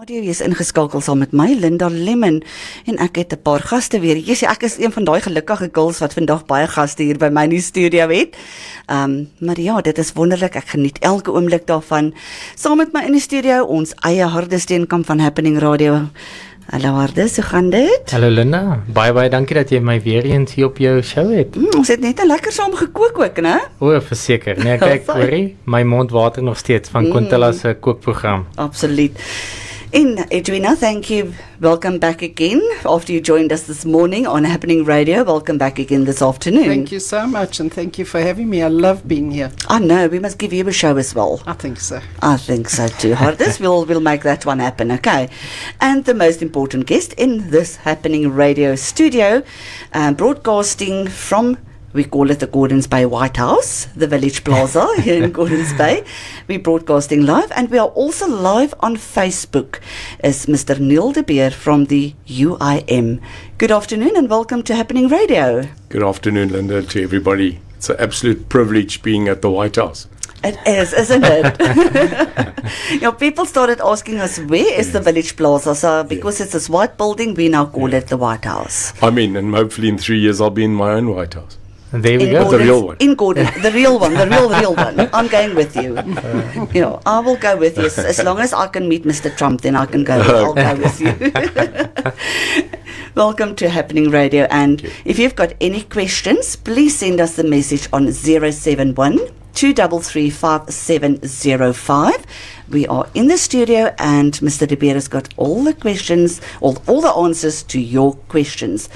Radio is ingeskakel saam met my, Linda Lemon, en ek het 'n paar gaste weer. Ek is een van daai gelukkige girls wat vandag baie gaste hier by my in die studio het. Maar ja, dit is wonderlik, ek geniet elke oomblik daarvan. Saam met my in die studio, ons eie Harde Steenkamp van Happening Radio. Hallo Harde, so gaan dit? Hallo Linda, baie dankie dat jy my weer eens hier op jou show het. Ons het net 'n lekker saam gekook ook, né? O, verseker. Nee, kyk, hoorie, my mond water nog steeds van Quintella se kookprogram. Absoluut. And Edwina, thank you. Welcome back again. After you joined us this morning on Happening Radio, welcome back again this afternoon. Thank you so much, and thank you for having me. I love being here. I know, we must give you a show as well. I think so. I think so too. Hardest, we'll make that one happen, okay? And the most important guest in this Happening Radio studio, broadcasting from, we call it the Gordons Bay White House, the Village Plaza here in Gordons Bay. We're broadcasting live, and we are also live on Facebook as Mr. Neil de Beer from the UIM. Good afternoon and welcome to Happening Radio. Good afternoon, Linda, to everybody. It's an absolute privilege being at the White House. It is, isn't it? People started asking us, where is the Village Plaza? So because it's this white building, we now call it the White House. I mean, and hopefully in 3 years I'll be in my own White House. There we go. The real one. In Gordon, the real one, the real one. I'm going with you. I will go with you. As long as I can meet Mr. Trump, then I can go. I'll go with you. Welcome to Happening Radio. And if you've got any questions, please send us a message on 071 233 5705. We are in the studio, and Mr. De Beer has got all the questions, all the answers to your questions.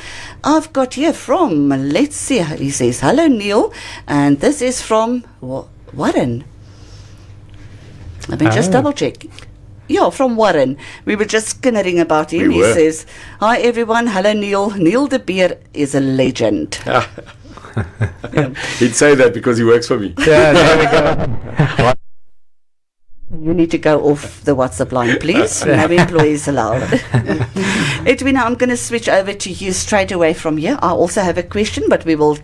I've got here from, let's see, he says, hello Neil, and this is from Warren. Let me just double check. Yeah, from Warren. We were just skinnering about him. He says, hi everyone, hello Neil. Neil De Beer is a legend. He'd say that because he works for me. Yeah, there we go. You need to go off the WhatsApp line, please. No employees allowed. Edwina, I'm going to switch over to you straight away from here. I also have a question, but we will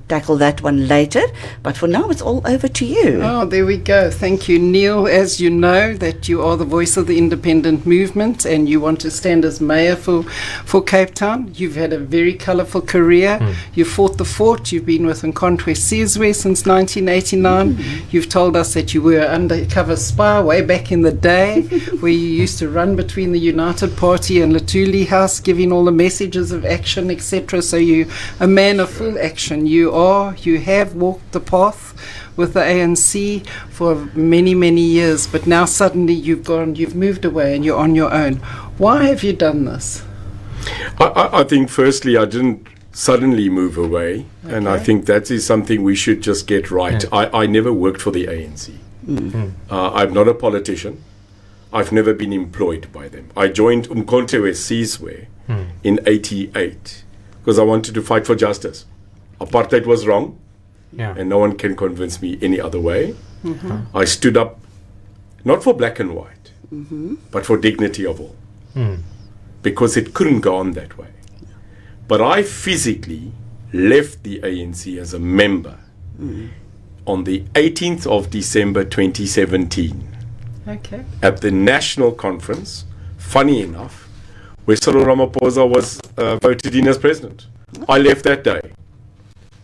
tackle that one later. But for now, it's all over to you. Oh, there we go. Thank you, Neil. As you know, that you are the voice of the independent movement, and you want to stand as mayor for Cape Town. You've had a very colourful career. You fought the fort. You've been with Nkontwe Sizwe since 1989. You've told us that you were an undercover spy way back in the day, where you used to run between the United Party and Latuli House, giving all the messages of action, etc. So you're a man of full action. You have walked the path with the ANC for many years, but now suddenly you've moved away and you're on your own. Why have you done this? I think firstly I didn't suddenly move away, and I think that is something we should just get right. I never worked for the ANC. I'm not a politician. I've never been employed by them. I joined Nkontwe Sizwe in 88 because I wanted to fight for justice. Apartheid was wrong, and no one can convince me any other way. I stood up not for black and white, but for dignity of all, because it couldn't go on that way. But I physically left the ANC as a member on the 18th of December 2017 at the national conference, funny enough, where Cyril Ramaphosa was voted in as president. I left that day.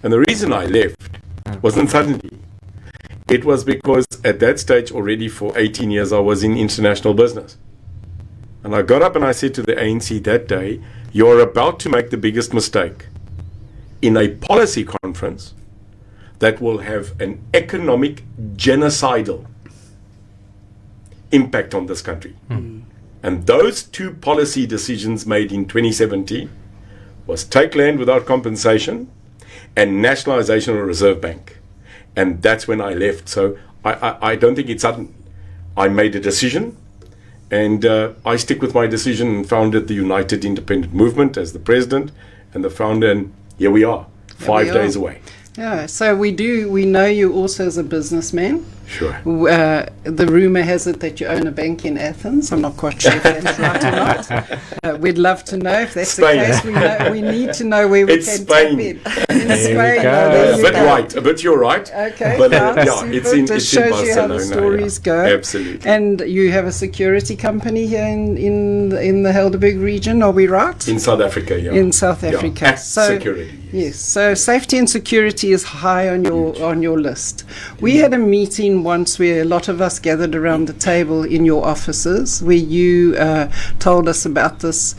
And the reason I left wasn't suddenly. It was because at that stage already for 18 years I was in international business. And I got up and I said to the ANC that day, you're about to make the biggest mistake in a policy conference that will have an economic genocidal impact on this country. And those two policy decisions made in 2017 was take land without compensation and nationalization of the Reserve Bank. And that's when I left. So I don't think it's sudden. I made a decision, and I stick with my decision and founded the United Independent Movement as the president and the founder, and here we are, 5 days away. Yeah, so we know you also as a businessman. Sure. The rumor has it that you own a bank in Athens. I'm not quite sure if that's right or not. We'd love to know if that's Spain. the case. We need to know where we It's can Spain. tap in. In There you Spain. go. There A you bit go. right, a bit you're right. Okay, But super. it's in Just it's in shows you how Barcelona. the stories go. Absolutely. And you have a security company here in the Helderberg region, are we right? In South Africa, yeah. In South Africa. Yeah. So Security. yes, so safety and security is high on your list. We had a meeting once where a lot of us gathered around the table in your offices, where you told us about this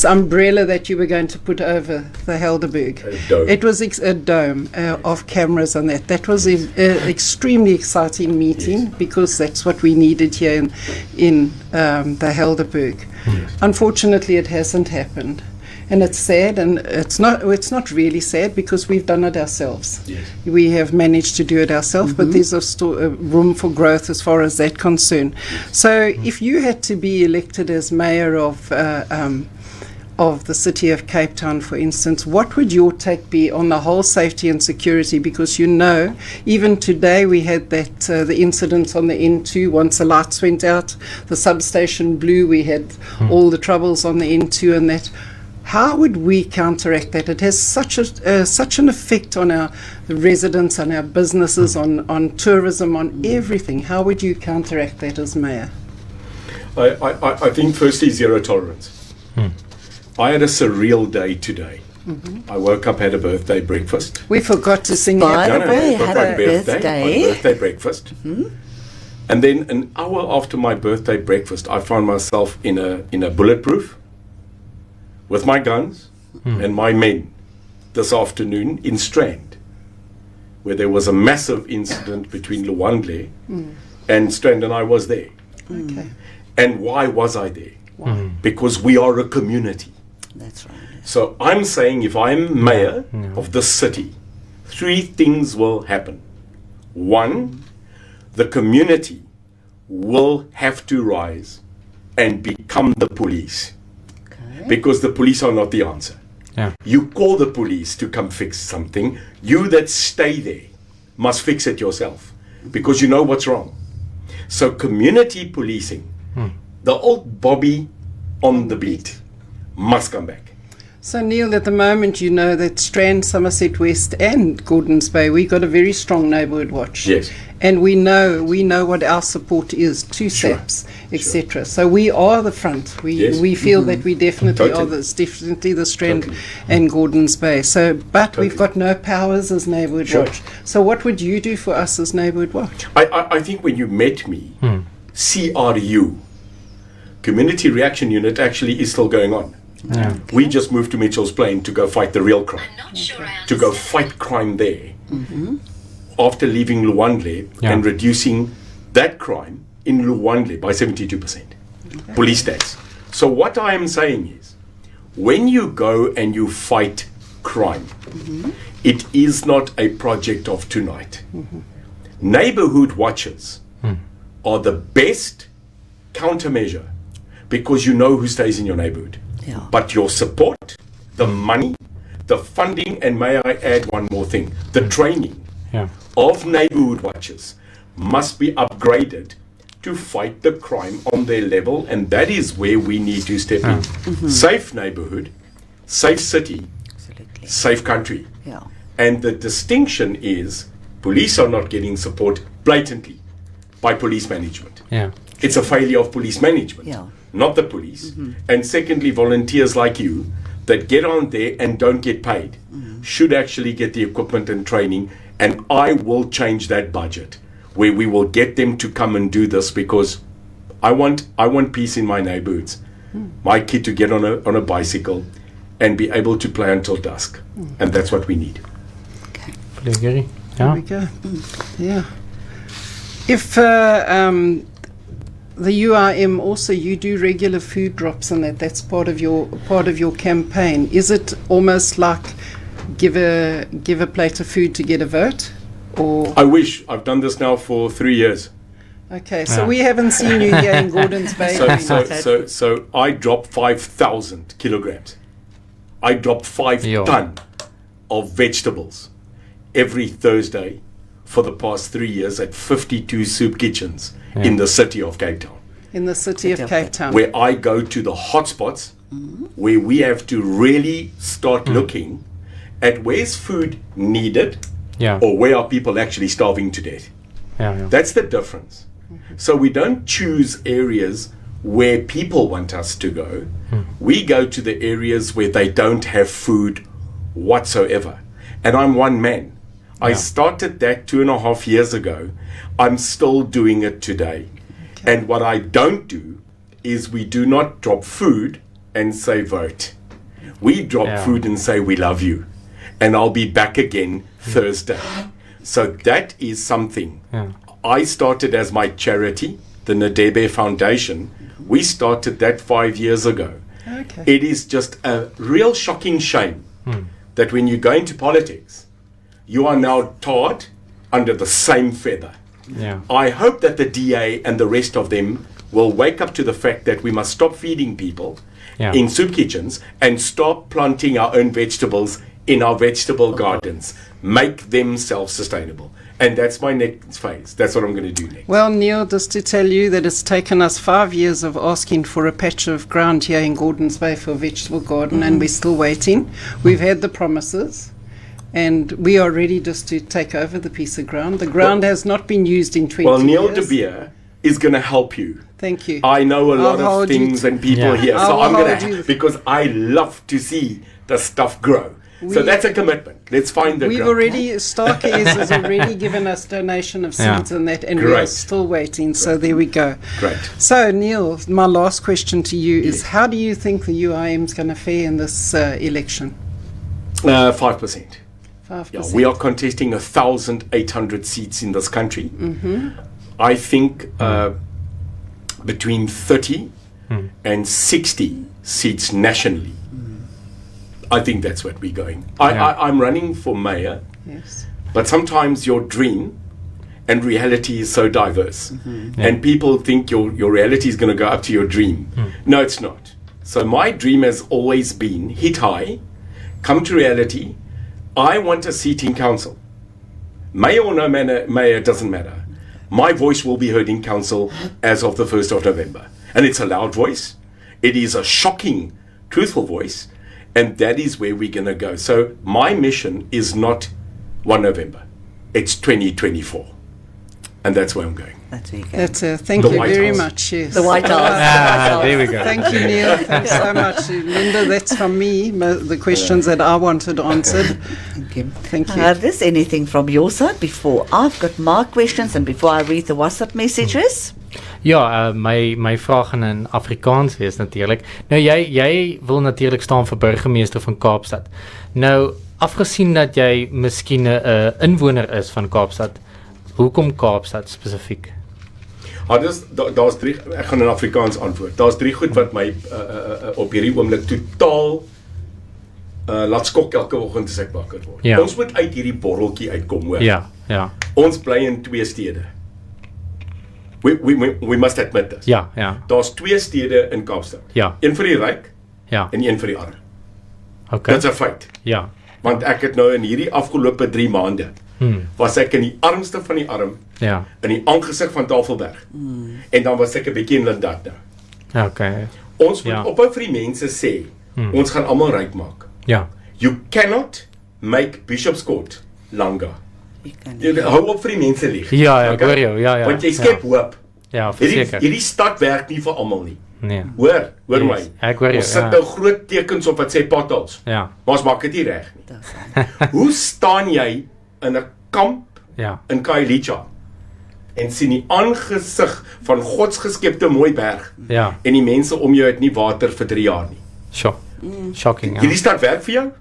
umbrella that you were going to put over the Helderberg. A dome. It was a dome of cameras on that. That was an extremely exciting meeting because that's what we needed here in the Helderberg. Unfortunately, it hasn't happened. And it's sad, and it's not really sad because we've done it ourselves. Yes. We have managed to do it ourselves, but there's a room for growth as far as that concern. So if you had to be elected as mayor of the city of Cape Town, for instance, what would your take be on the whole safety and security? Because even today we had the incidents on the N2. Once the lights went out, the substation blew, we had all the troubles on the N2 and that. How would we counteract that? It has such an effect on the residents, on our businesses, on tourism, on everything. How would you counteract that as mayor? I think firstly zero tolerance. I had a surreal day today. I woke up, had a birthday breakfast. We forgot to sing By happy the way, got had my a birthday. My birthday breakfast. And then an hour after my birthday breakfast, I found myself in a bulletproof with my guns and my men this afternoon in Strand, where there was a massive incident between Luandle and Strand, and I was there. Okay. And why was I there? Why? Because we are a community. That's right. So I'm saying if I'm mayor of the city, 3 things will happen. 1, the community will have to rise and become the police. Because the police are not the answer. Yeah. You call the police to come fix something. You that stay there must fix it yourself because you know what's wrong. So community policing, the old Bobby on the beat, must come back. So Neil, at the moment you know that Strand, Somerset West and Gordons Bay, we've got a very strong neighbourhood watch. Yes. And we know what our support is to SAPS, etc. So we are the front. We feel that we definitely are definitely the Strand and Gordons Bay. So, but we've got no powers as neighbourhood watch. So what would you do for us as neighbourhood watch? I think when you met me, CRU, Community Reaction Unit, actually is still going on. Yeah. We just moved to Mitchell's Plain to go fight the real crime, to go fight crime there. After leaving Luandle and reducing that crime in Luandle by 72%. Police stats. So what I am saying is, when you go and you fight crime, it is not a project of tonight. Neighborhood watches are the best countermeasure because you know who stays in your neighborhood. Yeah. But your support, the money, the funding, and may I add one more thing, the training of neighborhood watchers must be upgraded to fight the crime on their level, and that is where we need to step in. Safe neighborhood, safe city, Absolutely. safe country. Yeah. And the distinction is police are not getting support blatantly by police management. Yeah. It's a failure of police management, not the police. And secondly, volunteers like you that get on there and don't get paid should actually get the equipment and training. And I will change that budget where we will get them to come and do this because I want peace in my neighborhoods. My kid to get on a bicycle and be able to play until dusk. And that's what we need. There There we go. Yeah. If the UIM also, you do regular food drops and that's part of your campaign. Is it almost like give a plate of food to get a vote, or? I wish. I've done this now for 3 years. Okay, so we haven't seen you here in Gordons Bay. So I drop 5,000 kilograms. I drop 5 ton of vegetables every Thursday for the past 3 years at 52 soup kitchens in the city of Cape Town. In the city of Cape Town. Where I go to the hotspots, where we have to really start looking at where's food needed, or where are people actually starving to death. That's the difference. So we don't choose areas where people want us to go. We go to the areas where they don't have food whatsoever. And I'm one man. I started that 2.5 years ago. I'm still doing it today. And what I don't do is we do not drop food and say vote. We drop food and say we love you. And I'll be back again Thursday. So that is something. I started as my charity, the NDB Foundation. We started that 5 years ago. It is just a real shocking shame that when you go into politics, you are now tarred under the same feather. I hope that the DA and the rest of them will wake up to the fact that we must stop feeding people in soup kitchens and stop planting our own vegetables in our vegetable gardens. Make them self-sustainable. And that's my next phase. That's what I'm going to do next. Well, Neil, just to tell you that it's taken us 5 years of asking for a patch of ground here in Gordons Bay for a vegetable garden, and we're still waiting. We've had the promises, and we are ready just to take over the piece of ground. The ground has not been used in 20 years. Well, Neil De Beer is going to help you. Thank you. I know a lot of things and people here, so I'm going to, because I love to see the stuff grow. So that's a commitment. Let's find the We've ground. already, Starkey's has already given us donation of seeds and that, and we are still waiting. So there we go. Great. So Neil, my last question to you is: how do you think the UIM is going to fare in this election? 5%. 5%. We are contesting 1,800 seats in this country. I think between 30 and 60 seats nationally. I think that's what we're going. I'm running for mayor, but sometimes your dream and reality is so diverse. And people think your reality is going to go up to your dream. No, it's not. So my dream has always been hit high, come to reality. I want a seat in council. Mayor or no mayor, doesn't matter. My voice will be heard in council as of the 1st of November. And it's a loud voice. It is a shocking, truthful voice. And that is where we're going to go. So my mission is not 1 November. It's 2024. And that's where I'm going. That's where you go. That's thank you very much. Yes. The White House. There we go. Thank you, Neil. Thanks so much. Linda, that's from me, the questions that I wanted answered. Thank you. Thank you. Is there anything from your side before I've got my questions and before I read the WhatsApp messages? Ja, my vraag gaan in Afrikaans wees natuurlik. Nou jy wil natuurlik staan vir burgemeester van Kaapstad. Nou afgesien dat jy miskien 'n inwoner is van Kaapstad, hoekom Kaapstad spesifiek? Daar's drie, ek gaan in Afrikaans antwoord. Daar's drie goed wat my op hierdie oomblik totaal laat skok elke oggend as ek wakker word. Ons moet uit hierdie borreltjie uitkom, hoor. Ja. Ons bly in twee stede. We must admit this. Ja. Daar's twee stede in Kaapstad. Een vir die ryk en een vir die arm. Okay. Dit's 'n feit. Ja. Want ek het nou in hierdie afgelope 3 maande was ek in die armste van die arm, in die aangesig van Tafelberg. En dan was ek 'n bietjie in Lindad nou. Okay. Ons moet ophou vir die mense sê, ons gaan almal ryk maak. You cannot make Bishop's Court langer. Hou op vir die mense lieg. Ja, ek hoor jou. Want jy skep hoop. Ja, verseker. Hierdie stad werk nie vir almal nie. Nee. Hoor my. Ek hoor jou. Ons sit nou groot tekens op wat sê potholes. Maar ons maak dit nie reg nie. Hoe staan jy in 'n kamp in Khayelitsha en sien die aangesig van God se geskepte mooi berg en die mense om jou het nie water vir 3 jaar nie. Shocking. Hierdie stad werk vir jou?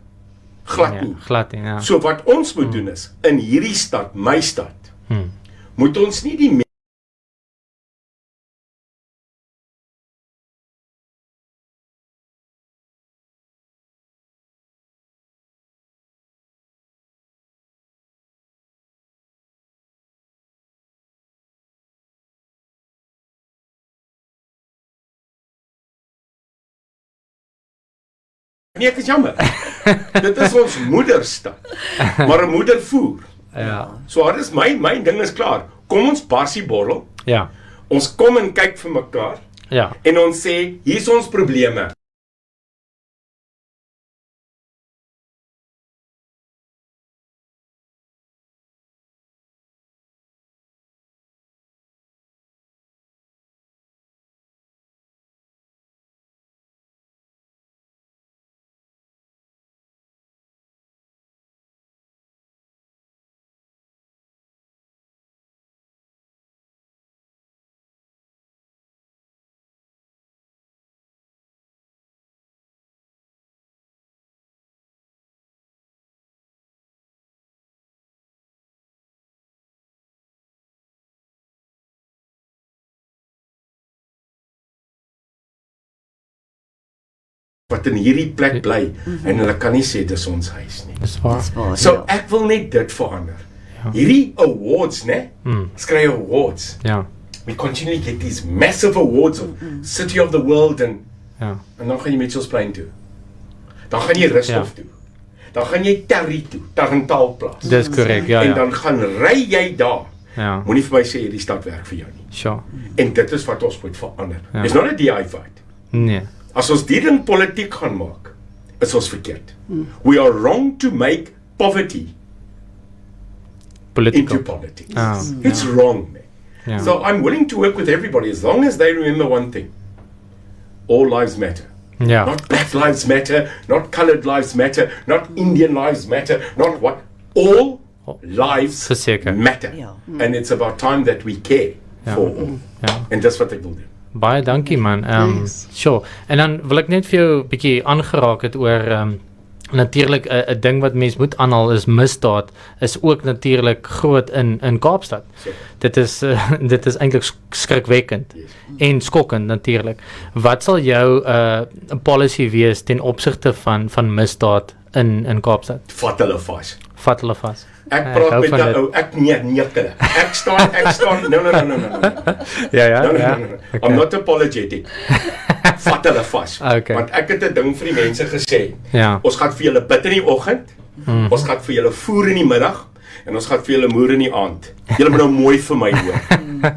Glad nie. So wat ons moet doen is, in hierdie stad, my stad, moet ons nie die Nee, ek is jammer. Dit is ons moederstad. Maar 'n moeder voer. Ja. So dit is my ding is klaar. Kom ons bars die bottel. Ja. Ons kom en kyk vir mekaar Ja. en ons sê, hier's ons probleme. Wat in hierdie plek bly en hulle kan nie sê dis ons huis nie. Dis waar. So ek wil net dit verander. Hierdie awards, né? Skry awards. Ja. We continually get these massive awards of City of the World en dan gaan jy Mitchellsplein toe. Dan gaan jy Rusthof toe. Dan gaan jy Terry toe, Tarentaalplaas. Dis korrek, ja. En dan gaan ry jy daar. Ja. Moenie vir my sê hierdie stad werk vir jou nie. Sure. En dit is wat ons moet verander. It's not a DI fight. Nee. As ons die ding politiek gaan maak, is ons verkeerd. We are wrong to make poverty Political. into politics. It's wrong, man. Ja. So I'm willing to work with everybody as long as they remember one thing. All lives matter. Ja. Not black lives matter, not colored lives matter, not Indian lives matter, not what. All lives Verseker. matter. Ja. And it's about time that we care for all. Ja. En dis wat ek wil doen. Baie dankie man. Sure. En dan wil ek net vir jou 'n bietjie aangeraak het oor natuurlik 'n ding wat mens moet aanhaal is misdaad is ook natuurlik groot in Kaapstad. Dit is eintlik skrikwekkend en skokkend natuurlik. Wat sal jou policy wees ten opsigte van misdaad in Kaapstad? Vat hulle vas. Vat hulle vas. Ek praat met 'n ou, ek nee hulle. Ek staan. No. Ja. No. Okay. I'm not apologetic. Vat hulle vas. Okay. Want ek het 'n ding vir die mense gesê. Ja. Ons gaan vir julle bid in die oggend. Ons gaan vir julle voer in die middag en ons gaan vir julle moer in die aand. Julle moet nou mooi vir my hoor.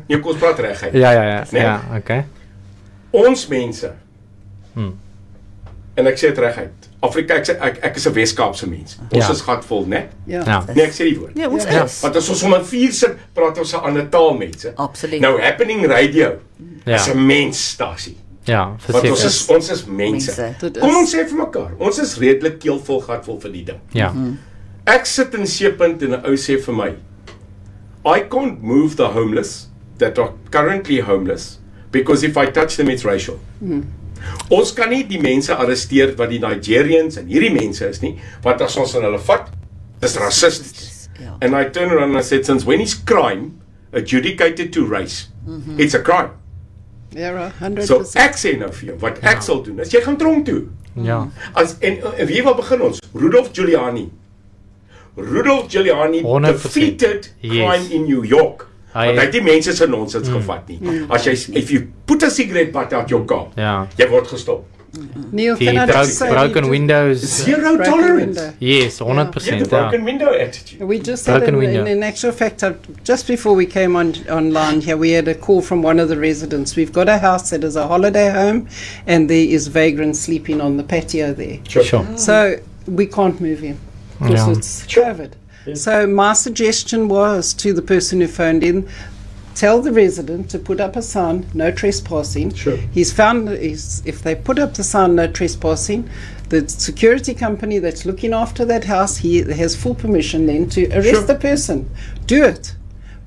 Nee, kom ons praat reguit. Ja. Nee? Ja, okay. Ons mense. En ek sê dit reguit. Afrika, ek is 'n Wes-Kaapse mens. Ons is gatvol, né? Ja. Nee, ek sê die woord. Ja, ons is. Want as ons om 'n vuur sit, praat ons 'n ander taal, mense. Absoluut. Nou Happening Radio Ja. is 'n mensstasie. Ja, Want verseker. ons is mense. Mense. Kom ons sê vir mekaar, ons is redelik keelvol gatvol vir die ding. Ja. Ek sit in Seepunt en 'n ou sê vir my, I can't move the homeless that are currently homeless because if I touch them it's racial. Ons kan nie die mense arresteer wat die Nigerians en hierdie mense is nie, want as ons aan hulle vat, dis rassisties. Ja. And I turn around and I said, since when is crime adjudicated to race? It's a crime. Yeah, 100%. So ek sê nou vir jou, wat ek sal doen, is jy gaan tronk toe. Ja. En wie wil begin ons? Rudolph Giuliani 100%. defeated crime Yes. in New York. Hy- Want hy het die mense se nonsens gevat nie. As jy, if you put a cigarette butt out your car, Ja. jy word gestop. Neil, Die can I just say, broken windows. Zero broken tolerance. window. Yes, Yeah, 100%. the broken window attitude. We just had, Broken window. in actual fact, just before we came online here, we had a call from one of the residents. We've got a house that is a holiday home, and there is vagrants sleeping on the patio there. Sure. So we can't move in because Yeah. it's COVID. So my suggestion was to the person who phoned in, tell the resident to put up a sign, no trespassing. Sure. If they put up the sign, no trespassing, the security company that's looking after that house, he has full permission then to arrest Sure. the person. Do it.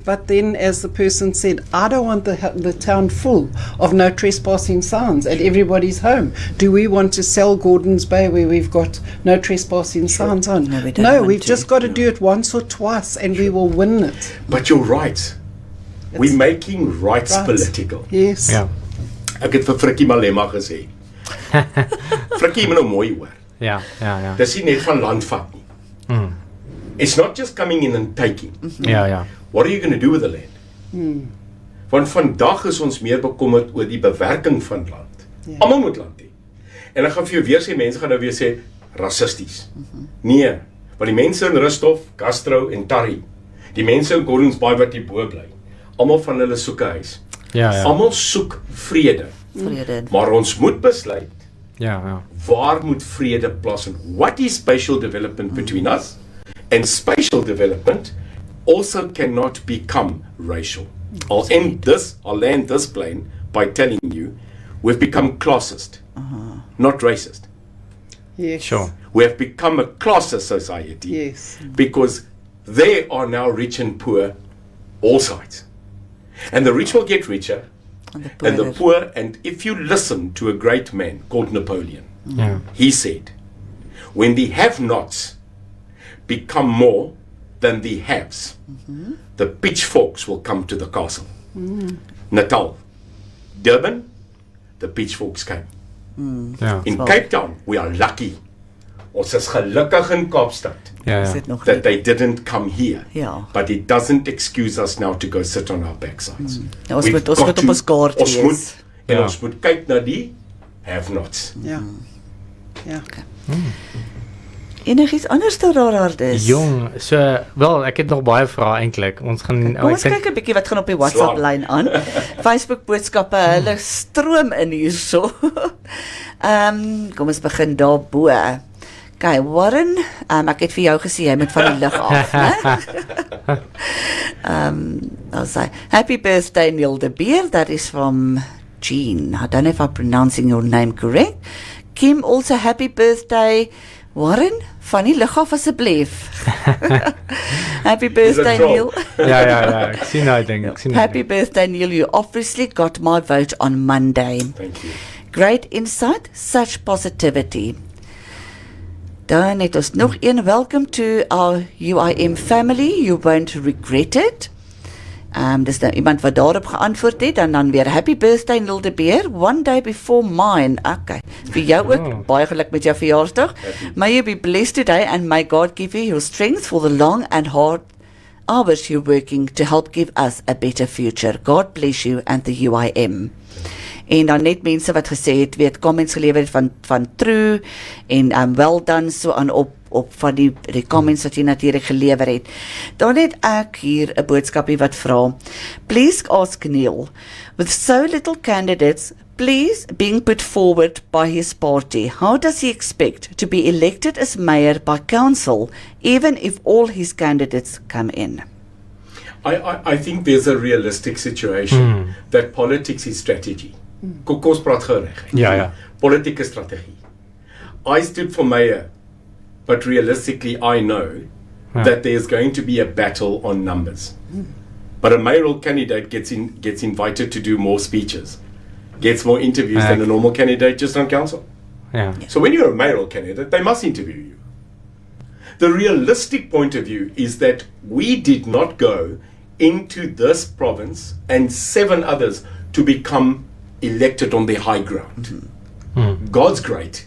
But then, as the person said, I don't want the town full of no trespassing signs at everybody's home. Do we want to sell Gordon's Bay where we've got no trespassing signs on? No, we don't want we've to. just got to do it once or twice and we will win it. But you're right. We're making rights Right. political. Yes. Ja. Ek het vir Frikkie Malema gesê. Frikkie, jy moet nou mooi hoor. Ja. Dis nie net van landvat nie. It's not just coming in and taking. Ja. What are you going to do with the land? Want vandag is ons meer bekommerd oor die bewerking van land. Almal moet land hê. En ek gaan vir jou weer sê, mense gaan nou weer sê rassisties. Nee, want die mense in Rusthof, Castro en Tarry Die mense in Gordons Bay wat hier bo bly, almal van hulle soek 'n huis. Ja, ja. Almal soek vrede. Vrede. Maar ons moet besluit, Ja, ja. waar moet vrede plaasvind? What is spatial development between us? And spatial development also cannot become racial. I'll land this plane by telling you, we've become classist, not racist. Yes. Sure. We have become a classist society Yes. because there are now rich and poor, all sides. And the rich will get richer, and the poor, and if you listen to a great man called Napoleon, Yeah. he said, when the have-nots become more than the haves, the pitchforks will come to the castle. Natal, Durban, the pitchforks came. Ja. In Cape Town, we are lucky. Ons is gelukkig in Kaapstad Ja, Is ja. dit nog that nie? they didn't come here. Ja. But it doesn't excuse us now to go sit on our backsides. Ja, ons We've moet got op to- ons kaart ons wees. moet, en Ja. ons moet kyk na die have-nots. Yeah. Yeah. Enigiets anders daar is? Jong, so wel, ek het nog baie vrae eintlik. Ons gaan Kom ons kyk 'n bietjie wat gaan op die WhatsApp Slaan. lyn aan. Facebook boodskappe, hulle stroom in hierso. Kom ons begin daarbo. Okay, Warren, ek het vir jou gesê jy moet van die lig af, né? I'll say happy birthday Neil de Beer. That is from Jean. I don't know if I'm pronouncing your name correct. Kim, also happy birthday Warren. Van die lig af asseblief. Happy birthday troll. Neil. Ja, ja, ja. Ek sien daai ding. Ek sien daai Happy ding. birthday Neil. You obviously got my vote on Monday. Thank you. Great insight, such positivity. Dan het ons nog een. Welcome to our UIM family. You won't regret it. Dis nou iemand wat daarop geantwoord het. En dan weer happy birthday Neil de Beer. One day before mine. Okay. Vir jou ook. Oh. Baie geluk met jou verjaarsdag. May you be blessed today and may God give you your strength for the long and hard hours you're working to help give us a better future. God bless you and the UIM. En dan net mense wat gesê het, weet, comments gelewer het van true en well done so aan op van die comments wat jy natuurlik gelewer het. Dan het ek hier 'n boodskapie wat vra, please ask Neil, with so little candidates being put forward by his party, how does he expect to be elected as mayor by council, even if all his candidates come in? I think there's a realistic situation that politics is strategy. Kom ons praat gou reg. Ja, ja. Politieke strategie. I stood for mayor, but realistically I know that there's going to be a battle on numbers. But a mayoral candidate gets invited to do more speeches, gets more interviews than a normal candidate just on council. Ja. So when you're a mayoral candidate, they must interview you. The realistic point of view is that we did not go into this province and 7 others to become elected on their high ground. God's great.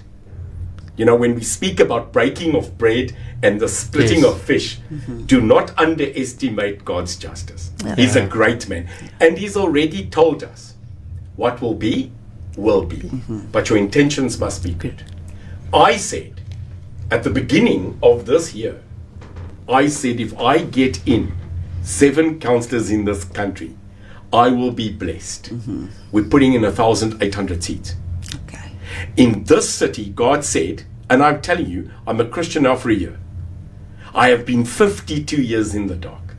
You know, when we speak about breaking of bread and the splitting Yes. of fish, do not underestimate God's justice. He's a great man. And he's already told us what will be, but your intentions must be good. I said, at the beginning of this year, I said if I get in 7 councillors in this country, I will be blessed. We're putting in 1,800 seats. Okay. In this city, God said, and I'm telling you, I'm a Christian now for a year. I have been 52 years in the dark,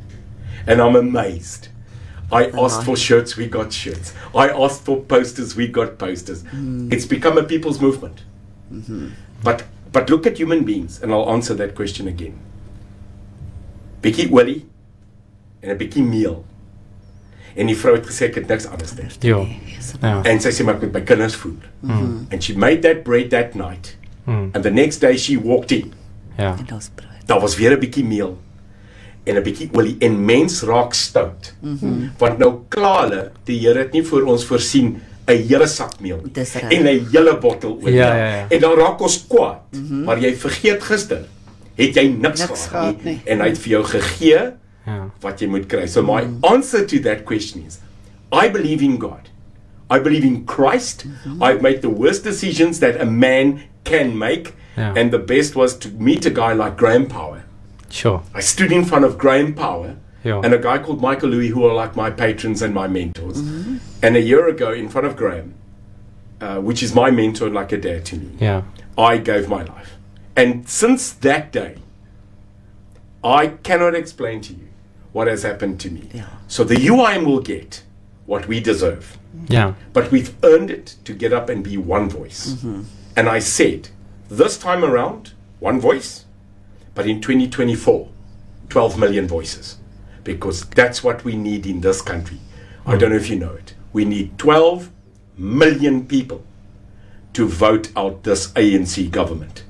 and I'm amazed. I asked for shirts, we got shirts. I asked for posters, we got posters. It's become a people's movement. But look at human beings, and I'll answer that question again. Bietjie olie en 'n bietjie meel. En die vrou het gesê ek het niks anders nie. Ja. Ja. And sy sê maar ek moet my kinders voed. And she made that bread that night. And the next day she walked in. Ja. En daar's brood. Daar was weer 'n bietjie meel en 'n bietjie olie en mens raak stout. Want nou kla hulle, die Here het nie vir ons voorsien 'n hele sak meel nie, Dis reg. en 'n hele bottel olie. Ja, ja, ja. En dan raak ons kwaad. Maar jy vergeet gister het jy niks Niks gehad gehad nie nie. en hy het vir jou gegee Ja. wat jy moet kry. So my answer to that question is, I believe in God. I believe in Christ. I've made the worst decisions that a man can make. Yeah. And the best was to meet a guy like Graham Power. Sure. I stood in front of Graham Power Yeah. and a guy called Michael Louis, who are like my patrons and my mentors. And a year ago, in front of Graham, which is my mentor and like a dad to me, Yeah. I gave my life. And since that day, I cannot explain to you what has happened to me. Yeah. So the UIM will get what we deserve. Yeah. But we've earned it to get up and be one voice. And I said, this time around, one voice, but in 2024, 12 million voices. Because that's what we need in this country. I don't know if you know it. We need 12 million people to vote out this ANC government.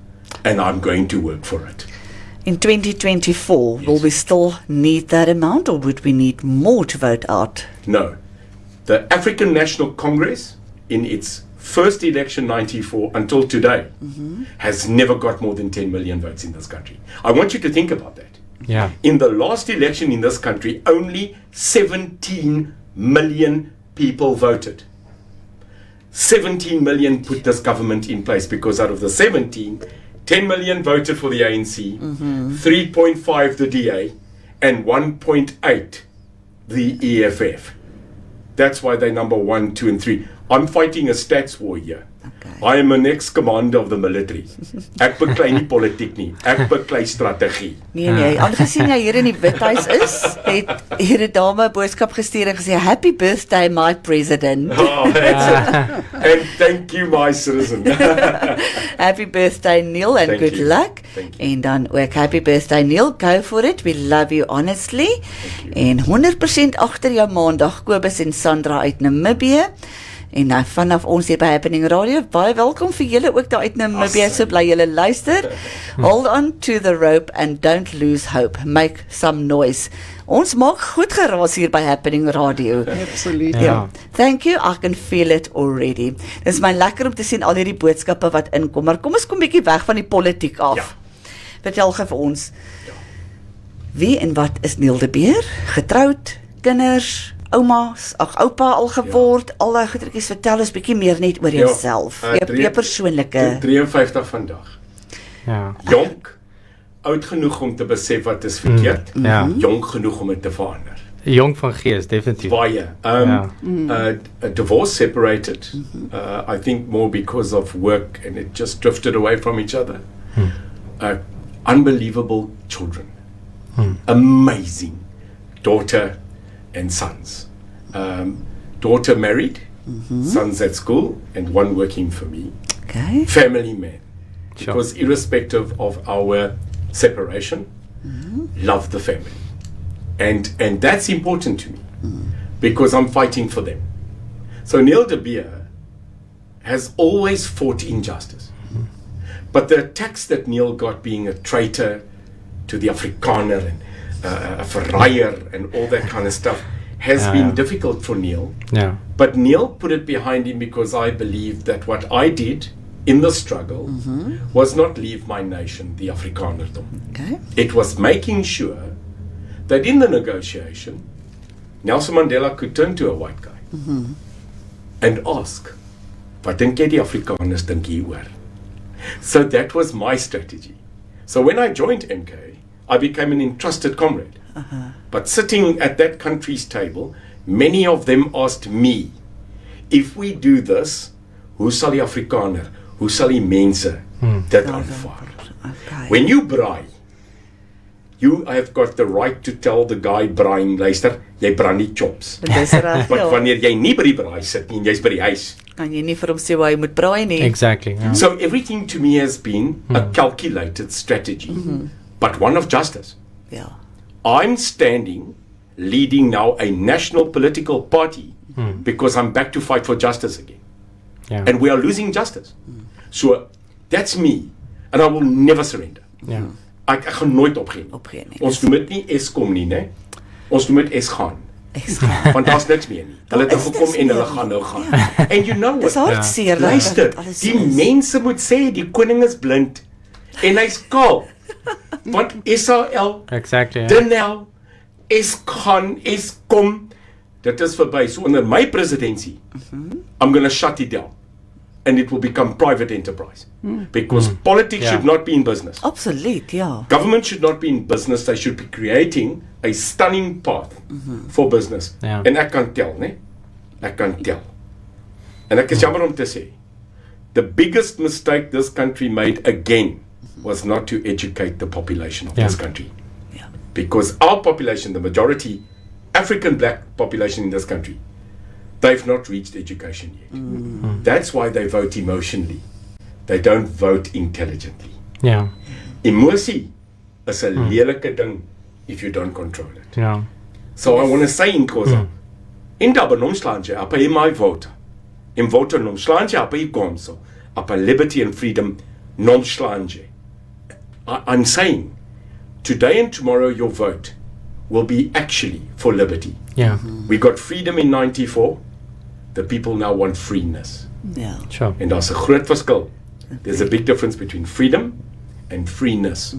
And I'm going to work for it. In 2024, will we still need that amount, or would we need more to vote out? No. The African National Congress, in its first election, 94, until today, has never got more than 10 million votes in this country. I want you to think about that. Yeah. In the last election in this country, only 17 million people voted. 17 million put this government in place, because out of the 17, 10 million voted for the ANC, 3.5 the DA, and 1.8 the EFF. That's why they're number 1, 2, and 3. I'm fighting a stats war here. Okay. I am an ex-commander of the military. Ek beklei nie politiek nie. Ek beklei strategie. Nee, aangesien jy hier in die Withuis is, het hier 'n dame 'n boodskap gestuur en gesê, "Happy birthday, my president." Oh, that's it. And thank you, my citizen. Happy birthday, Neil, and Thank good you. luck. Thank you. En dan ook happy birthday, Neil. Go for it. We love you honestly. En 100% agter jou maandag, Kobus en Sandra uit Namibië. En nou vanaf ons hier by Happening Radio, baie welkom vir julle ook daar uit Namibië, so bly julle luister. Hold on to the rope and don't lose hope. Make some noise. Ons maak goed geraas hier by Happening Radio. Absolutely. Ja. Thank you, I can feel it already. Dit is my lekker om te sien al hierdie boodskappe wat inkom, maar kom ons kom bietjie weg van die politiek af. Ja. Vertel gou vir ons, wie en wat is Neil de Beer? Getroud, kinders, oupa al geword, al die goedertjies, vertel ons bietjie meer net oor jouself, jou persoonlike. 53 vandag. Ja. Jonk, oud genoeg om te besef wat is verkeerd. Ja. Jonk genoeg om het te verander. Jong van gees, definitief. Baie. Divorce, separated. I think more because of work, and it just drifted away from each other. Unbelievable children. Amazing daughter and sons. Daughter married, sons at school, and one working for me. Okay. Family man. Sure. Because irrespective of our separation, love the family. And that's important to me, because I'm fighting for them. So Neil de Beer has always fought injustice. But the attacks that Neil got, being a traitor to the Afrikaner and a verraaier and all that kind of stuff, has been difficult for Neil. Ja. But Neil put it behind him, because I believe that what I did in the struggle was not leave my nation, the Afrikanerdom. Okay. It was making sure that in the negotiation, Nelson Mandela could turn to a white guy and ask, wat dink jy die Afrikaners dink hieroor? So that was my strategy. So when I joined MK, I became an entrusted comrade. But sitting at that country's table, many of them asked me, if we do this, hoe sal die Afrikaner, hoe sal die mense dit aanvaar? Okay. When you braai, you have got the right to tell the guy braaiing, luister, jy brand nie chops. Dis reg. Maar wanneer jy nie by die braai sit nie, en jy's by die huis. Kan jy nie vir hom sê hoe hy moet braai nie. Exactly. Ja. So everything to me has been a calculated strategy, but one of justice. Ja. I'm standing, leading now a national political party, because I'm back to fight for justice again. Ja. And we are losing justice. So that's me, and I will never surrender. Ja. Ek gaan nooit opgee nie. Opgee nie. Ons noem dit nie Eskom nie, né? Ons noem dit Esgaan. Want daar's niks meer nie. Hulle het is gekom niks en hulle meer. gaan nou gaan. And you know Dis what? hartseer. dat Luister, dit alles die is. mense moet sê die koning is blind en hy's kaal. Want Israel, Exactly. Ja. Denel, Eskom, dit is verby. So onder my presidentsie, I'm going to shut it down. and it will become private enterprise. Because politics should not be in business. Absoluut, ja. Government should not be in business. They should be creating a stunning path for business. Ja. En ek kan tel, né? Ek kan tel. En ek is jammer om te sê, the biggest mistake this country made again was not to educate the population of this country. Ja. Because our population, the majority African black population in this country, they've not reached education yet. That's why they vote emotionally. They don't vote intelligently. Ja. Emosie is 'n lelike ding if you don't control it. Ja. So I want to say in Kosa, indaba nomslanje apa my vote. In vote nomslanje apa ikomso. Apa liberty and freedom nomslanje. I'm saying today and tomorrow your vote will be actually for liberty. Ja. We got freedom in 94. The people now want freeness. Ja. Sure. En daar's 'n groot verskil. There's a big difference between freedom and freeness.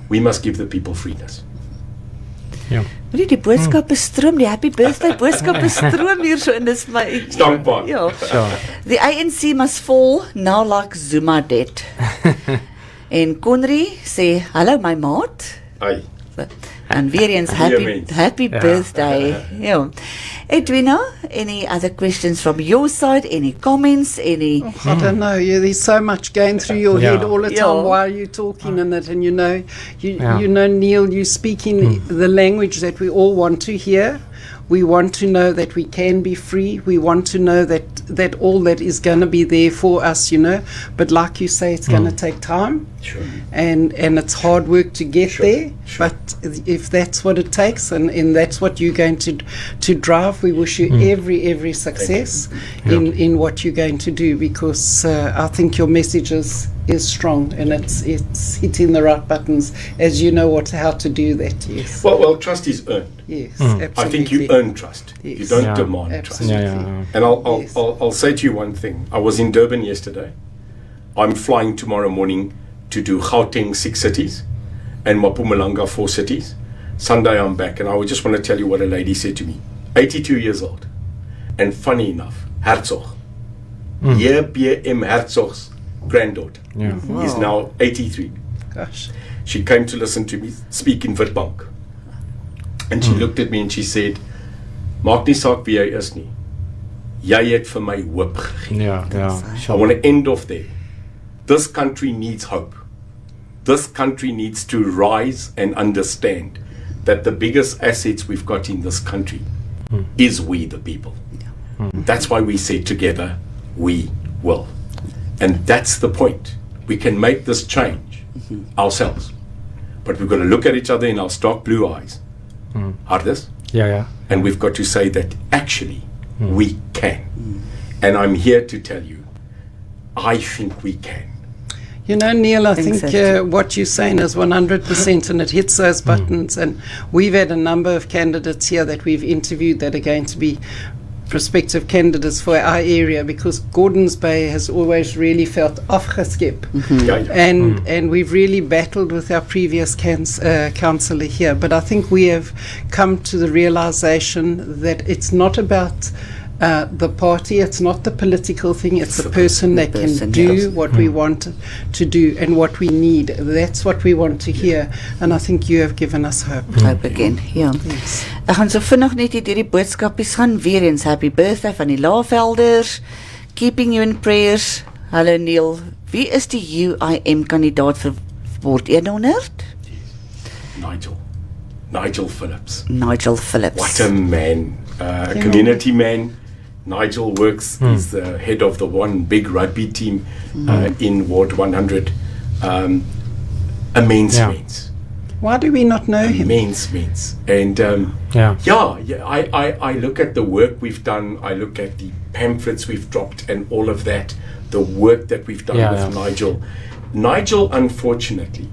We must give the people freeness. Ja. Moet jy die boodskappe stroom, die happy birthday boodskappe stroom hier so in dis my Dankbaar. Ja. Sure. The ANC must fall now like Zuma did. En Conry sê, "Hallo my maat." Ai. And weer eens Mens. happy birthday. Yeah. Edwina, any other questions from your side? Any comments? Any? I don't know. There's so much going through your head all the time Yeah. while you're talking and that, and you know, Yeah. you know, Neil, you're speaking the language that we all want to hear. We want to know that we can be free. We want to know that all that is going to be there for us, you know. But like you say, it's going to take time, Sure. and it's hard work to get Sure, there. sure. But if that's what it takes, and that's what you're going to drive, we wish you every success in what you're going to do, because I think your message is strong, and it's hitting the right buttons, as you know how to do that. Yes. Well, trust is earned. Yes, absolutely. I think you earn trust. You Yes. don't Yeah. demand trust. Absolutely. Yeah. And Yes. I'll say to you one thing. I was in Durban yesterday. I'm flying tomorrow morning to do Gauteng 6 cities and Mpumalanga 4 cities. Sunday I'm back, and I would just want to tell you what a lady said to me. 82 years old. And funny enough, Herzog. JPM Herzog's granddaughter Ja. is now 83. Gosh. She came to listen to me speak in Witbank. And she looked at me and she said, "Maak nie saak wie jy is nie. Jy het vir my hoop gegee." Ja. Ja. I want to end off there. This country needs hope. This country needs to rise and understand that the biggest assets we've got in this country is we, the people. That's why we say together, we will. And that's the point. We can make this change ourselves. But we've got to look at each other in our stark blue eyes. Hardes. Ja. Ja. And we've got to say that actually we can. And I'm here to tell you, I think we can. You know, Neil, I think Exactly. what you're saying is 100%, and it hits those buttons. And we've had a number of candidates here that we've interviewed that are going to be prospective candidates for our area, because Gordons Bay has always really felt afgeskep. Ja, ja. And we've really battled with our previous councillor here. But I think we have come to the realisation that it's not about the party, it's not the political thing, it's the person that person, can do yes. what we want to do and what we need. That's what we want to hear, and I think you have given us hope. Hope again, ja. Yes. Ek gaan so vinnig net hier die boodskapies gaan. Weer eens happy birthday van die Lavelders. Keeping you in prayers. Hallo Neil. Wie is die UIM kandidaat vir word 100? Nigel Phillips. Nigel Phillips. What a man. A community man. Nigel works, he's the head of the one big rugby team in Ward 100. Immense Yeah. means. Why do we not know him? Immense means. And Ja. I look at the work we've done, I look at the pamphlets we've dropped and all of that, the work that we've done Yeah, with yeah. Nigel. Nigel, unfortunately,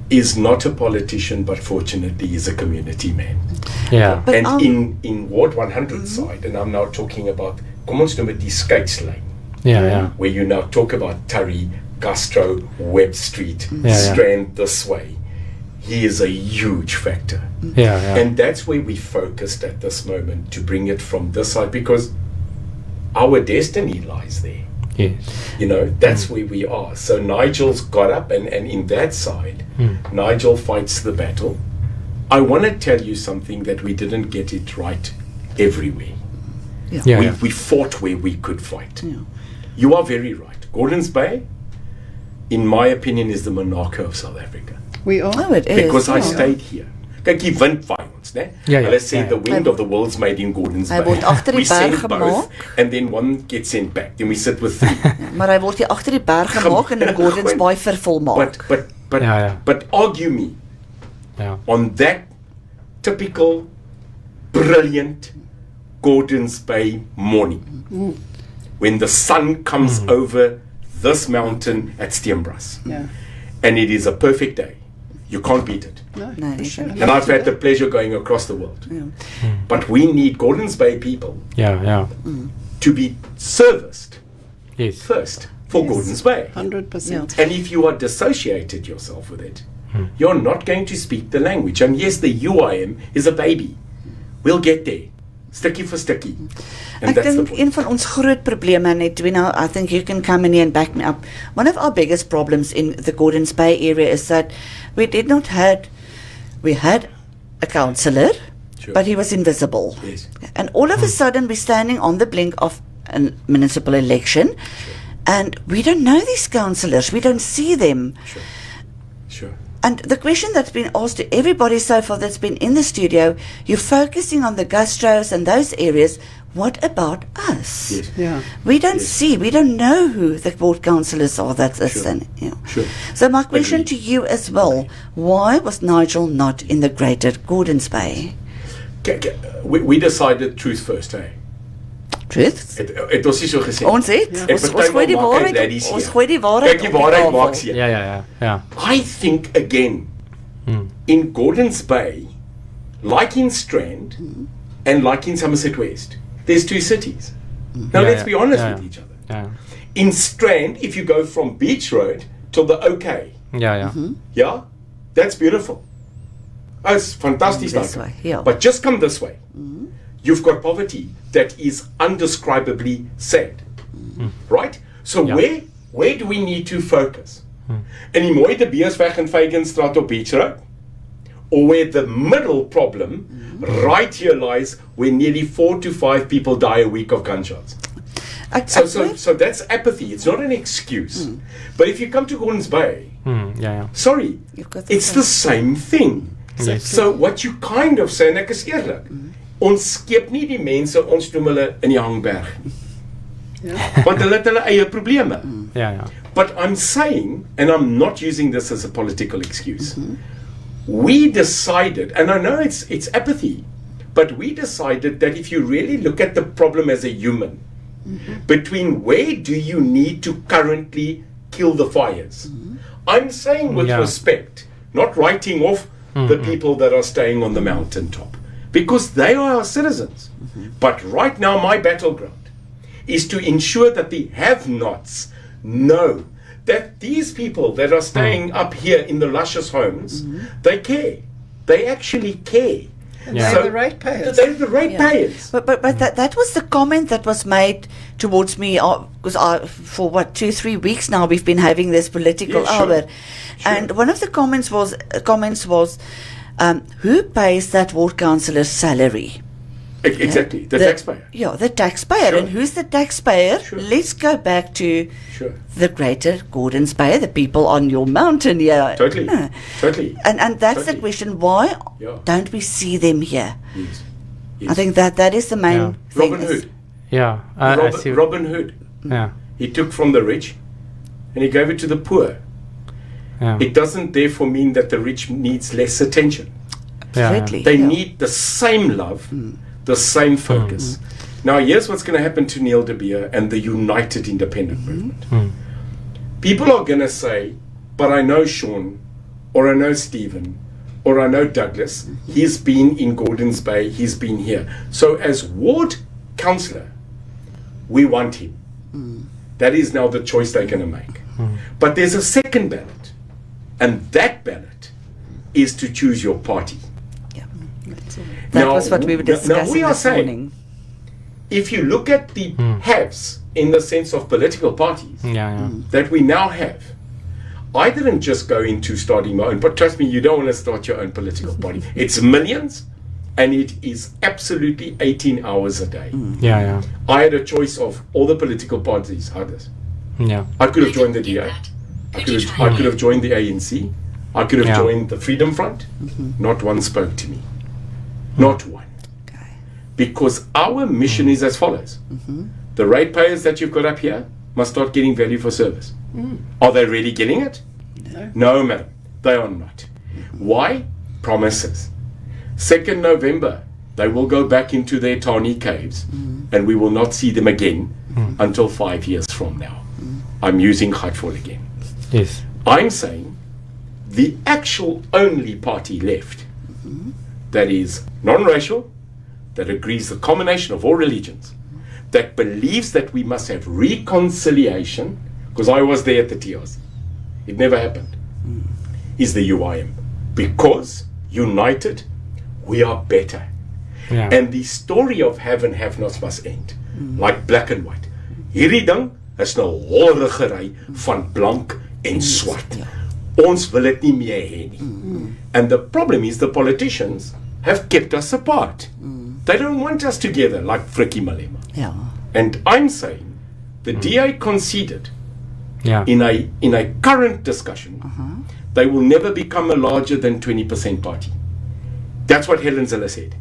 is not a politician, but fortunately is a community man. Ja. But, And in Ward 100 side, and I'm now talking about, kom ons noem dit die skeidslyn, Ja. Ja. where you now talk about Turry, Castro, Webb Street, Yeah, Strand this way. He is a huge factor. Ja. Ja. And that's where we focused at this moment to bring it from this side, because our destiny lies there. Yes. You know, that's where we are. So Nigel's got up, and in that side, Nigel fights the battle. I want to tell you something that we didn't get it right everywhere. We fought where we could fight. You are very right. Gordons Bay, in my opinion, is the Monaco of South Africa. We are. Oh, it is. Because I stayed here. Kyk, die wind vaai ons, né? Hulle sê the wind of the world's made in Gordons Bay. We send both, and then one gets sent back. Then we sit with 3. Maar hy word hier agter die berg gemaak en in Gordons Bay vervolmaak. But argue me on that typical, brilliant Gordons Bay morning when the sun comes over this mountain at Steenbras, and it is a perfect day. You can't beat it. No, sure. And I've had the pleasure going across the world. But we need Gordons Bay people to be serviced first for Gordons Bay. 100%. And if you are dissociated yourself with it, you're not going to speak the language. And yes, the UIM is a baby. We'll get there, stukkie vir stukkie. And Ek that's the dink point. een van ons groot probleme, and Edwina, I think you can come in here and back me up. One of our biggest problems in the Gordons Bay area is that we had a councillor, but he was invisible. Yes. And all of a sudden we're standing on the blink of a municipal election, and we don't know these councillors, we don't see them. Sure. And the question that's been asked to everybody so far that's been in the studio, you're focusing on the gastros and those areas. What about us? Yes. Yeah. We don't see, we don't know who the ward councillors are. Sure. So my question to you as well, why was Nigel not in the greater Gordons Bay? We decided truth first, eh? Truth? Het ons nie so gesê. Ons het, ons gooi die waarheid Kyk, die waarheid maak seer. Ja. I think again, in Gordons Bay, like in Strand, and like in Somerset West, there's 2 cities. Now let's be honest with each other. In Strand, if you go from Beach Road to the OK, that's beautiful. It's fantastic. This way, But just come this way. You've got poverty that is undescribably sad. Right? So where do we need to focus? In die mooi te Beersweg en Faganstraat op Beach Road? Or where the middle problem right here lies, where nearly 4 to 5 people die a week of gunshots. So that's apathy. It's not an excuse. But if you come to Gordons Bay, sorry, it's the same thing. Yes. So what you kind of say, en ek is eerlik, ons skep nie die mense, ons noem hulle in die hangberg. Want hulle het hulle eie probleme. But I'm saying, and I'm not using this as a political excuse, we decided, and I know it's apathy, but we decided that if you really look at the problem as a human, between where do you need to currently kill the fires? I'm saying with respect, not writing off the people that are staying on the mountaintop, because they are our citizens. But right now my battleground is to ensure that the have-nots know that these people that are staying up here in the luscious homes, they care. They actually care. And they're the ratepayers. They're the ratepayers. But that was the comment that was made towards me, because for 2-3 weeks now we've been having this political hour, and one of the comments was who pays that ward councillor's salary? Exactly, the taxpayer. Yeah, the taxpayer. And who's the taxpayer? Let's go back to the greater Gordons Bay, the people on your mountain here. Totally. And that's the question, why don't we see them here? Yes. I think that is the main thing. Robin Hood. I see. Robin Hood. He took from the rich and he gave it to the poor. It doesn't therefore mean that the rich needs less attention. Absolutely. They need the same love, the same focus. Now, here's what's going to happen to Neil de Beer and the United Independent Movement. People are going to say, but I know Sean, or I know Stephen, or I know Douglas. He's been in Gordons Bay, he's been here. So as ward councillor, we want him. That is now the choice they're going to make. But there's a second ballot, and that ballot is to choose your party. That was what we were discussing this morning. If you look at the haves in the sense of political parties that we now have. I didn't just go into starting my own, but trust me, you don't want to start your own political party. It's millions, and it is absolutely 18 hours a day. I had a choice of all the political parties. Others. I could have joined the DA. I could have joined the ANC. I could have joined the Freedom Front. Not one spoke to me. Not one. Because our mission is as follows. The ratepayers that you've got up here must start getting value for service. Are they really getting it? No, madam. They are not. Why? Promises. 2nd November, they will go back into their Tani caves and we will not see them again until 5 years from now. I'm using Gautfall again. Yes. I'm saying the actual only party left that is non-racial, that agrees the combination of all religions, that believes that we must have reconciliation, because I was there at the TRC. It never happened. Is the UIM. Because united, we are better. And the story of have and have-nots must end. Like black and white. Hierdie ding is nou horrigery van blank en swart. Ons wil dit nie meer hê nie. And the problem is the politicians have kept us apart. They don't want us together like Frikkie Malema. And I'm saying the DA conceded in a current discussion they will never become a larger than 20% party. That's what Helen Zille said.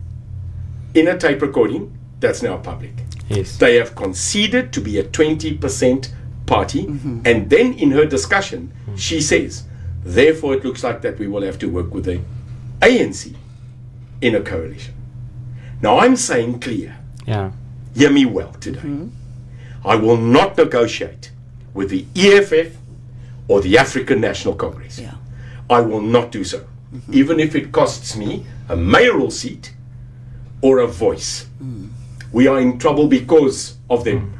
In a tape recording, that's now public. Yes. They have conceded to be a 20% party, and then in her discussion, she says, therefore it looks like that we will have to work with the ANC in a coalition. Now I'm saying clear, hear me well today, I will not negotiate with the EFF or the African National Congress. I will not do so, even if it costs me a mayoral seat or a voice. We are in trouble because of them.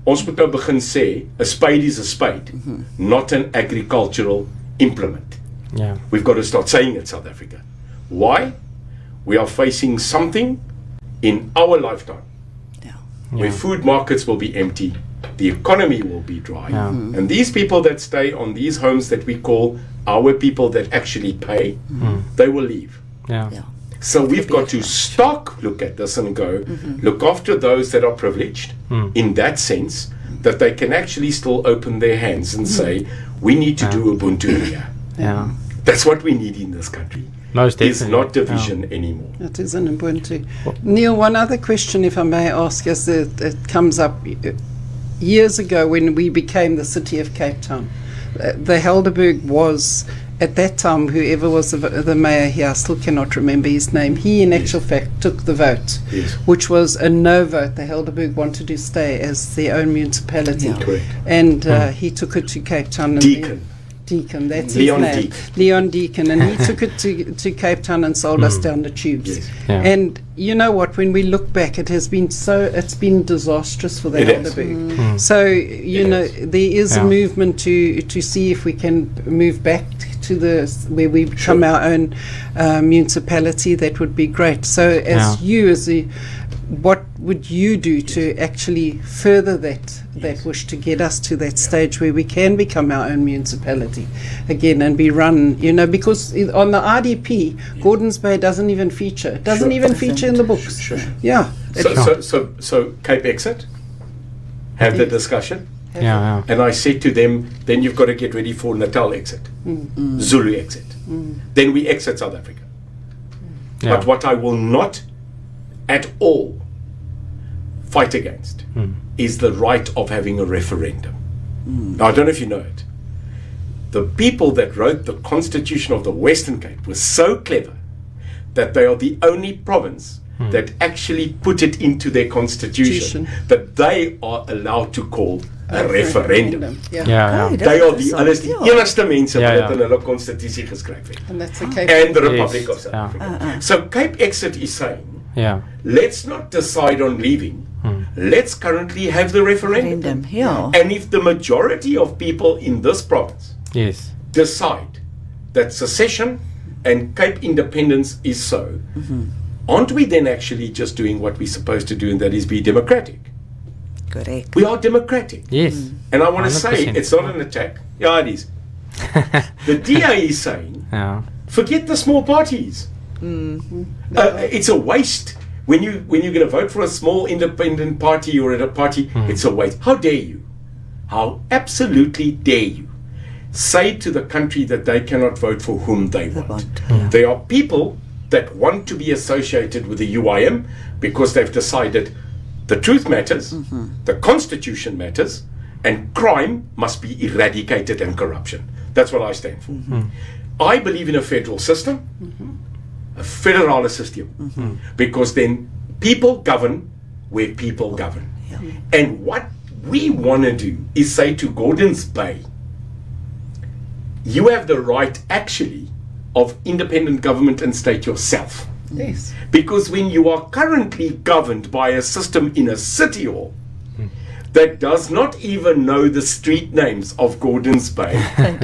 Ons moet nou begin sê, a spade is a spade, not an agricultural implement. We've got to start saying it, South Africa. Why? We are facing something in our lifetime where food markets will be empty, the economy will be dry, and these people that stay on these homes that we call our people that actually pay, they will leave. So we've got to look at this and go, look after those that are privileged in that sense, that they can actually still open their hands and say, we need to do Ubuntu here. That's what we need in this country. Most definitely. It's not division anymore. It is an Ubuntu. Neil, one other question, if I may ask, as it comes up. Years ago, when we became the city of Cape Town, the Helderberg was, at that time, whoever was the mayor here, I still cannot remember his name, he in actual fact took the vote, which was a no vote. The Helderberg wanted to stay as their own municipality. And he took it to Cape Town. And Deacon, that's Leon his name. Deacon. Leon Deacon, and he took it to Cape Town and sold us down the tubes. And you know what? When we look back, it's been disastrous for the Helderberg. So you know there is a movement to see if we can move back to where we become our own municipality. That would be great. So as what would you do to actually further that wish to get us to that stage where we can become our own municipality again and be run, you know, because on the RDP, Gordons Bay doesn't even feature. It doesn't even feature in the books. So Cape Exit, have the discussion. And I said to them, then you've got to get ready for Natal exit, Zulu exit. Then we exit South Africa. But what I will not at all fight against is the right of having a referendum. Now, I don't know if you know it. The people that wrote the Constitution of the Western Cape were so clever that they are the only province that actually put it into their constitution that they are allowed to call a referendum. They are die enigste mense wat dit in hulle konstitusie geskryf het. And the Republic of South Africa. So Cape Exit is saying, let's not decide on leaving. Let's currently have the referendum. And if the majority of people in this province decide that secession and Cape independence is so, aren't we then actually just doing what we're supposed to do, and that is be democratic? Correct. We are democratic. Yes. And I want to say, 100%. it's not an attack. Yeah, it is. The DA is saying, Ja. forget the small parties. It's a waste. When you're going to vote for a small independent party or at a party, it's a waste. How dare you? How absolutely dare you say to the country that they cannot vote for whom they want? There are people that want to be associated with the UIM because they've decided the truth matters, the constitution matters, and crime must be eradicated and corruption. That's what I stand for. I believe in a federal system, a federal system, because then people govern where people govern. And what we want to do is say to Gordons Bay, you have the right actually of independent government and state yourself. Yes. Because when you are currently governed by a system in a city hall that does not even know the street names of Gordons Bay,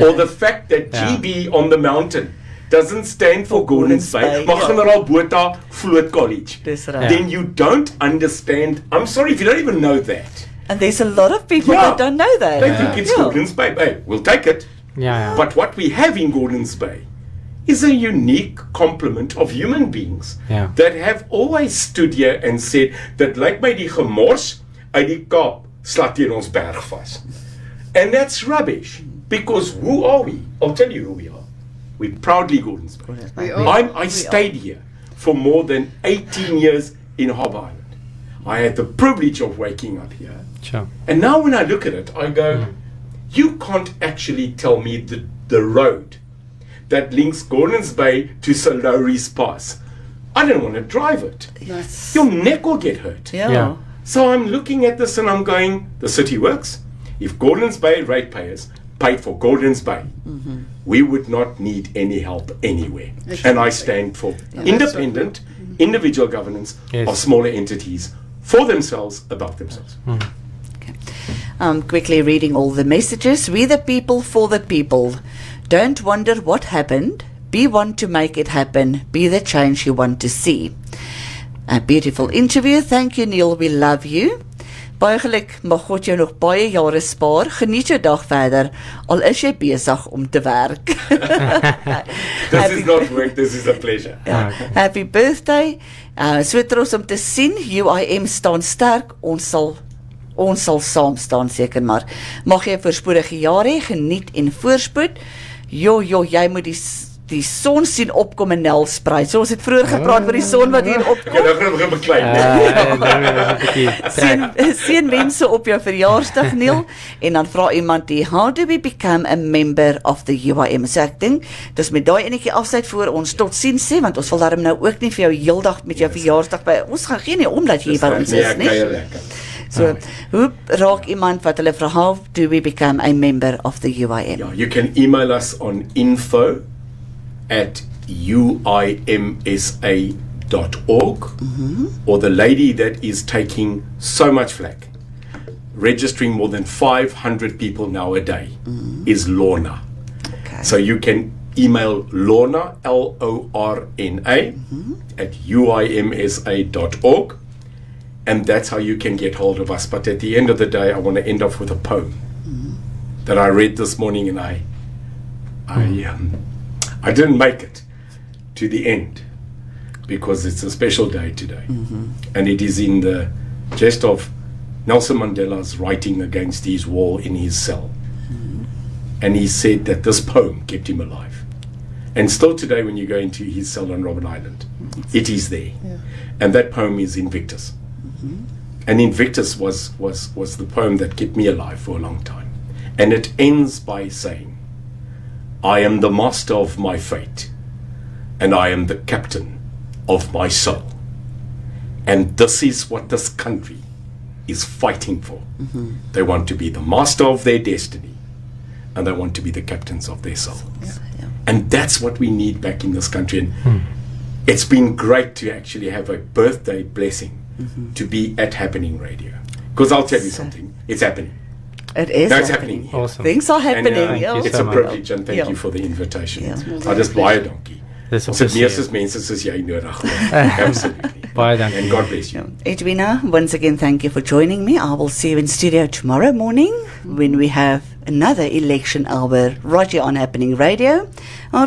or the fact that GB on the mountain doesn't stand for Gordons Bay, maar Generaal Botha Vloot College, Dis right. then you don't understand. I'm sorry if you don't even know that. And there's a lot of people that don't know that. They think it's Gordons Bay. Hey, we'll take it. Ja. But what we have in Gordons Bay is a unique complement of human beings that have always stood here and said that lyk my die gemors uit die Kaap slat teen ons berg vas. And that's rubbish, because who are we? I'll tell you who we are. We're proudly Gordons Bay. We are. I stayed here for more than 18 years in Harbour Island. I had the privilege of waking up here. Sure. And now when I look at it, I go, you can't actually tell me the road that links Gordons Bay to Solari's Pass. I don't want to drive it. Yes. Your neck will get hurt. Ja. So I'm looking at this and I'm going, the city works. If Gordons Bay ratepayers paid for Gordons Bay, we would not need any help anywhere. And I stand for independent, individual governance of smaller entities for themselves, above themselves. Quickly reading all the messages. We the people for the people. Don't wonder what happened. Be one to make it happen. Be the change you want to see. A beautiful interview. Thank you, Neil. We love you. Baie geluk, mag God jou nog baie jare spaar. Geniet jou dag verder, al is jy besig om te werk. This is not work, this is a pleasure. Happy birthday. So trots om te sien. UIM staan sterk. Ons sal saam staan seker maar. Mag jy 'n voorspoedige jaar hê, geniet en voorspoed. Jy moet die son sien opkom in Nelspruit. So ons het vroeër gepraat oor die son wat hier opkom. Ek het nou beklei. Sien mense op jou verjaarsdag, Neil, en dan vra iemand die, how do we become a member of the UIM? So ek dink, dis met daai enetjie afsluit voor ons tot sien sê, want ons wil daarom nou ook nie vir jou heeldag met jou verjaarsdag by, ons gaan geen nie om dat jy by ons is, nie? So, hoe raak iemand wat hulle vra, how do we become a member of the UIM? Yeah, you can email us on info@uimsa.org, or the lady that is taking so much flack, registering more than 500 people now a day, is Lorna. Okay. So you can email Lorna, Lorna, at uimsa.org, and that's how you can get hold of us. But at the end of the day, I want to end off with a poem that I read this morning, and I didn't make it to the end because it's a special day today, and it is in the jest of Nelson Mandela's writing against his wall in his cell, and he said that this poem kept him alive, and still today when you go into his cell on Robben Island, it is there, and that poem is Invictus. And Invictus was the poem that kept me alive for a long time, and it ends by saying, I am the master of my fate, and I am the captain of my soul. And this is what this country is fighting for. They want to be the master of their destiny, and they want to be the captains of their soul. And that's what we need back in this country. And it's been great to actually have a birthday blessing to be at Happening Radio. Because I'll tell you something, it's happening. It is No, it's happening. happening. Awesome. Things are happening. And, it's a privilege, and thank you for the invitation. I just baie dankie. Dis Ons het opgesie. meeste mense soos jy nodig. Absolutely. Baie dankie. And God bless you. Edwina, once again, thank you for joining me. I will see you in studio tomorrow morning when we have another election hour right here on Happening Radio.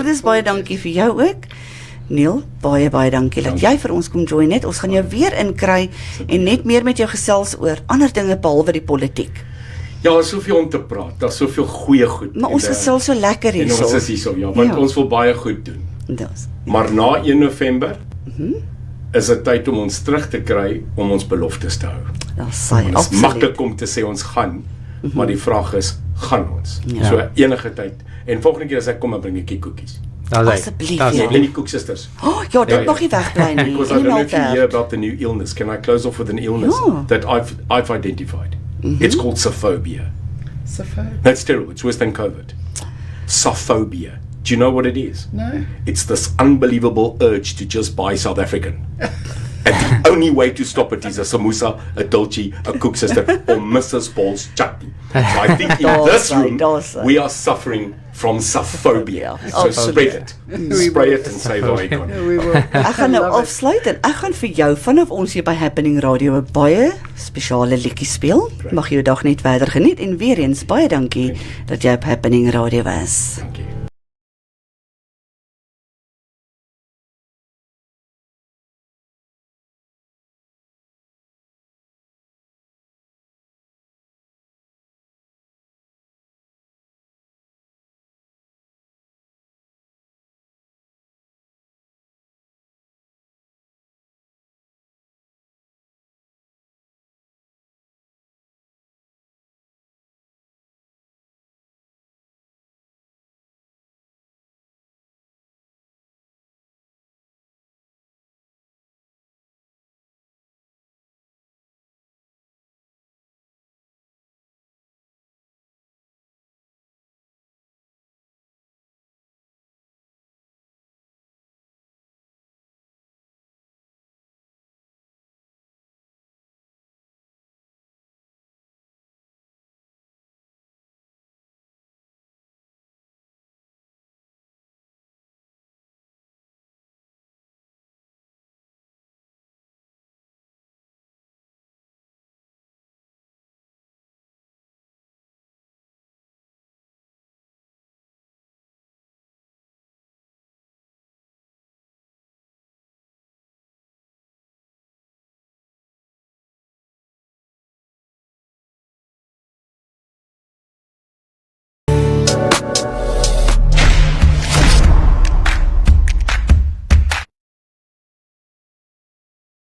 Dis baie dankie vir jou ook. Neil, baie dankie dat jy vir ons kom join het. Ons gaan jou weer inkry en net meer met jou gesels oor ander dinge behalwe die politiek. Ja, daar is soveel om te praat. Daar is soveel goeie goed. Maar ons gesels so lekker En hierso. ons is hierso, ja, want ons wil baie goed doen. Dis. Maar na 1 November is dit tyd om ons terug te kry om ons beloftes te hou. Dit is Dit is maklik om te sê ons gaan, maar die vraag is, gaan ons? Ja. So enige tyd. En volgende keer as ek kom, dan bring ek koekies. Asseblief, En ja. die koeksisters. Ja, dit mag nie wegbly nie. Because I don't know if you hear about the new illness. Can I close off with an illness that I've identified? It's called sophobia. That's terrible. It's worse than COVID. Sophobia. Do you know what it is? No. It's this unbelievable urge to just buy South African. And the only way to stop it is a samosa, a dolce, a koeksister, or Mrs. Paul's chutney. So I think in this room, we are suffering from sophobia. So spread it. Spray it and save our economy. We will. Ek gaan nou afsluit en ek gaan vir jou vanaf ons hier by Happening Radio 'n baie spesiale liedjie speel. Mag jou dag net verder geniet en weer eens baie dankie dat jy op Happening Radio was. Dankie.